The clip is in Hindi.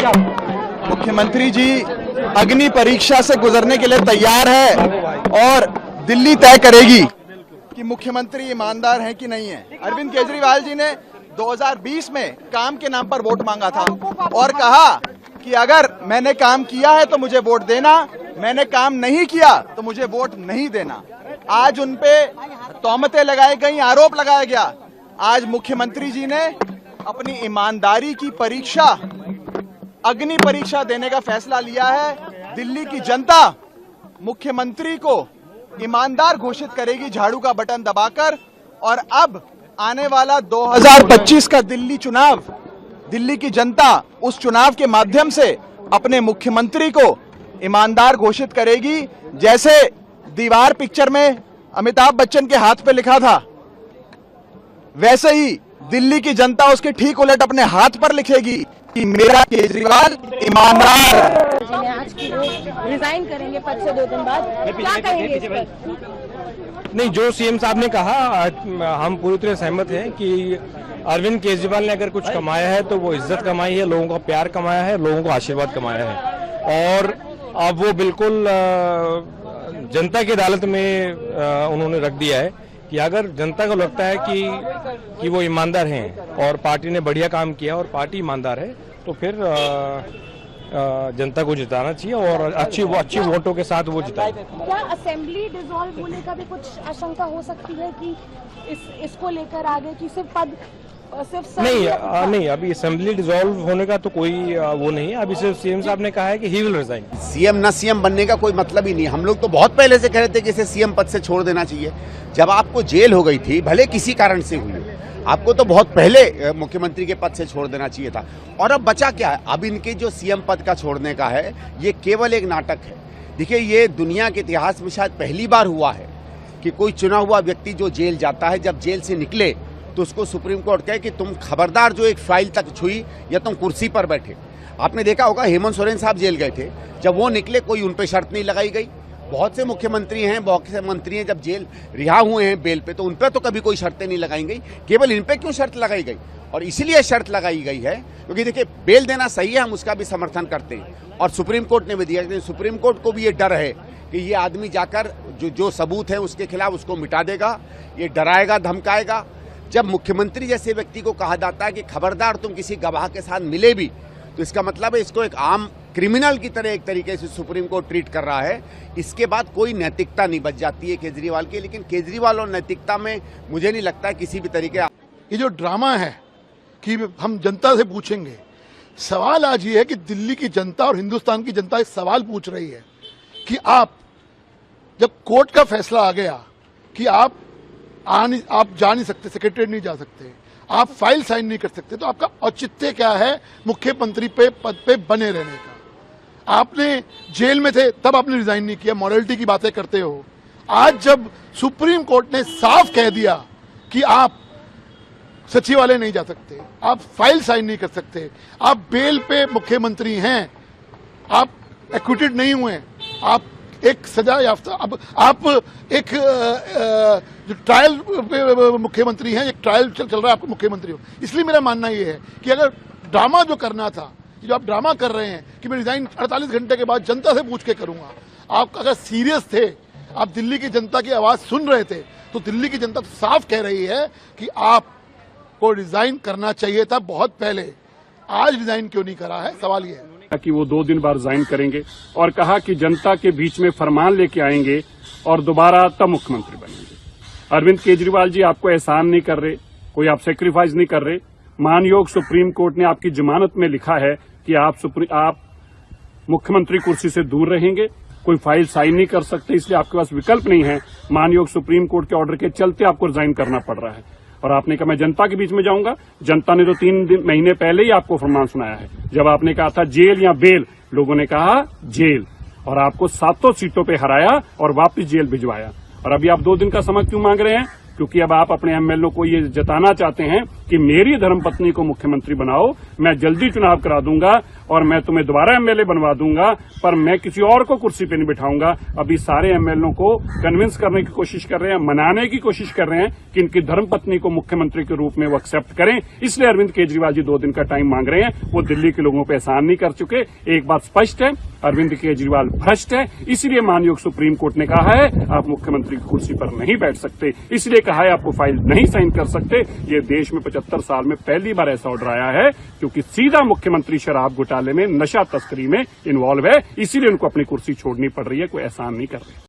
करेंगे आप? मुख्यमंत्री जी अग्नि परीक्षा से गुजरने के लिए तैयार है और दिल्ली तय करेगी कि मुख्यमंत्री ईमानदार हैं कि नहीं है। अरविंद केजरीवाल जी ने 2020 में काम के नाम पर वोट मांगा था और कहा कि अगर मैंने काम किया है तो मुझे वोट देना, मैंने काम नहीं किया तो मुझे वोट नहीं देना। आज उनपे तोहमतें लगाई गई, आरोप लगाया गया। आज मुख्यमंत्री जी ने अपनी ईमानदारी की परीक्षा, अग्नि परीक्षा देने का फैसला लिया है। दिल्ली की जनता मुख्यमंत्री को ईमानदार घोषित करेगी झाड़ू का बटन दबाकर। और अब आने वाला 2025 का दिल्ली चुनाव, दिल्ली की जनता उस चुनाव के माध्यम से अपने मुख्यमंत्री को ईमानदार घोषित करेगी। जैसे दीवार पिक्चर में अमिताभ बच्चन के हाथ पे लिखा था, वैसे ही दिल्ली की जनता उसके ठीक उलट अपने हाथ पर लिखेगी कि मेरा केजरीवाल ईमानदार। आज की रिजाइन करेंगे पद से 2 दिन बाद, क्या कहेंगे इस पर? नहीं, जो सीएम साहब ने कहा हम पूरी तरह सहमत हैं कि अरविंद केजरीवाल ने अगर कुछ कमाया है तो वो इज्जत कमाई है, लोगों का प्यार कमाया है, लोगों का आशीर्वाद कमाया है। और अब वो बिल्कुल जनता की अदालत में उन्होंने रख दिया है कि अगर जनता को लगता है कि वो ईमानदार हैं और पार्टी ने बढ़िया काम किया और पार्टी ईमानदार है तो फिर जनता को जिताना चाहिए और अच्छी वोटों के साथ वो जिताए। क्या असेंबली डिसॉल्व होने का भी कुछ आशंका हो सकती है कि इसको लेकर आगे की सिर्फ पद नहीं, अभी असेंबली डिसॉल्व होने का तो कोई वो नहीं है। अभी सिर्फ सीएम साहब ने कहा है कि ही विल रिजाइन। सीएम ना सीएम बनने का कोई मतलब ही नहीं। हम लोग तो बहुत पहले से कह रहे थे कि इसे सीएम पद से छोड़ देना चाहिए। जब आपको जेल हो गई थी, भले किसी कारण से हुई, आपको तो बहुत पहले मुख्यमंत्री के पद से छोड़ देना चाहिए था। और अब बचा क्या है? अब इनके जो सीएम पद का छोड़ने का है, ये केवल एक नाटक है। देखिए, ये दुनिया के इतिहास में शायद पहली बार हुआ है कि कोई चुना हुआ व्यक्ति जो जेल जाता है, जब जेल से निकले तो उसको सुप्रीम कोर्ट कहे कि तुम खबरदार जो एक फाइल तक छुई या तुम कुर्सी पर बैठे। आपने देखा होगा हेमंत सोरेन साहब जेल गए थे, जब वो निकले कोई उन पे शर्त नहीं लगाई गई। बहुत से मुख्यमंत्री हैं, बहुत से मंत्री हैं, जब जेल रिहा हुए हैं बेल पे तो उन पे तो कभी कोई शर्तें नहीं लगाई गई। केवल इन पे क्यों शर्त लगाई गई? और इसीलिए शर्त लगाई गई है क्योंकि देखिए, बेल देना सही है, हम उसका भी समर्थन करते हैं और सुप्रीम कोर्ट ने भी दिया। लेकिन सुप्रीम कोर्ट को भी ये डर है कि ये आदमी जाकर जो सबूत है उसके खिलाफ उसको मिटा देगा, ये डराएगा, धमकाएगा। जब मुख्यमंत्री जैसे व्यक्ति को कहा जाता है कि खबरदार तुम किसी गवाह के साथ मिले भी, तो इसका मतलब है इसको एक आम क्रिमिनल की तरह एक तरीके से सुप्रीम कोर्ट ट्रीट कर रहा है। इसके बाद कोई नैतिकता नहीं बच जाती है केजरीवाल की। लेकिन केजरीवाल और नैतिकता में मुझे नहीं लगता है किसी भी तरीके। ये जो ड्रामा है कि हम जनता से पूछेंगे, सवाल आज ये है कि दिल्ली की जनता और हिंदुस्तान की जनता एक सवाल पूछ रही है कि आप, जब कोर्ट का फैसला आ गया कि आप जा नहीं सकते, सेक्रेटरीट नहीं जा सकते, आप फाइल साइन नहीं कर सकते, तो आपका औचित्य क्या है मुख्यमंत्री पे पद पे बने रहने का? आपने जेल में थे तब आपने रिजाइन नहीं किया, मॉरलिटी की बातें करते हो। आज जब सुप्रीम कोर्ट ने साफ कह दिया कि आप सचिवालय नहीं जा सकते, आप फाइल साइन नहीं कर सकते, आप बेल पे मुख्यमंत्री हैं, आप एक्विटेड नहीं हुए, आप एक सजा याफ्ता, अब आप एक जो ट्रायल मुख्यमंत्री हैं, एक ट्रायल चल रहा है, आपको मुख्यमंत्री हो। इसलिए मेरा मानना ये है कि अगर ड्रामा जो करना था, जो आप ड्रामा कर रहे हैं कि मैं रिजाइन 48 घंटे के बाद जनता से पूछ के करूंगा, आप अगर सीरियस थे, आप दिल्ली की जनता की आवाज सुन रहे थे, तो दिल्ली की जनता तो साफ कह रही है कि आपको रिजाइन करना चाहिए था बहुत पहले। आज रिजाइन क्यों नहीं करा है, सवाल ये है कि वो 2 दिन बाद रिजाइन करेंगे और कहा कि जनता के बीच में फरमान लेके आएंगे और दोबारा तब मुख्यमंत्री बनेंगे। अरविंद केजरीवाल जी आपको एहसान नहीं कर रहे, कोई आप सेक्रीफाइस नहीं कर रहे। मानयोग सुप्रीम कोर्ट ने आपकी जमानत में लिखा है कि आप मुख्यमंत्री कुर्सी से दूर रहेंगे, कोई फाइल साइन नहीं कर सकते, इसलिए आपके पास विकल्प नहीं है। मानयोग सुप्रीम कोर्ट के ऑर्डर के चलते आपको रिजाइन करना पड़ रहा है। और आपने कहा मैं जनता के बीच में जाऊंगा। जनता ने तो 3 महीने पहले ही आपको फरमान सुनाया है। जब आपने कहा था जेल या बेल, लोगों ने कहा जेल, और आपको 7 सीटों पे हराया और वापस जेल भिजवाया। और अभी आप 2 दिन का समय क्यों मांग रहे हैं? क्योंकि अब आप अपने एमएलए को ये जताना चाहते हैं कि मेरी धर्मपत्नी को मुख्यमंत्री बनाओ, मैं जल्दी चुनाव करा दूंगा और मैं तुम्हें दोबारा एमएलए बनवा दूंगा, पर मैं किसी और को कुर्सी पे नहीं बिठाऊंगा। अभी सारे एमएलए को कन्विंस करने की कोशिश कर रहे हैं, मनाने की कोशिश कर रहे हैं कि इनकी धर्मपत्नी को मुख्यमंत्री के रूप में वो एक्सेप्ट करें। इसलिए अरविंद केजरीवाल जी 2 दिन का टाइम मांग रहे हैं। वो दिल्ली के लोगों पर एहसान नहीं कर चुके। एक बात स्पष्ट है, अरविंद केजरीवाल भ्रष्ट है। इसलिए माननीय सुप्रीम कोर्ट ने कहा है आप मुख्यमंत्री की कुर्सी पर नहीं बैठ सकते, इसलिए कहा है आपको फाइल नहीं साइन कर सकते। ये देश में 75 साल में पहली बार ऐसा ऑर्डर आया है, क्योंकि सीधा मुख्यमंत्री शराब घोटाले में, नशा तस्करी में इन्वॉल्व है, इसीलिए उनको अपनी कुर्सी छोड़नी पड़ रही है। कोई एहसान नहीं कर रहे।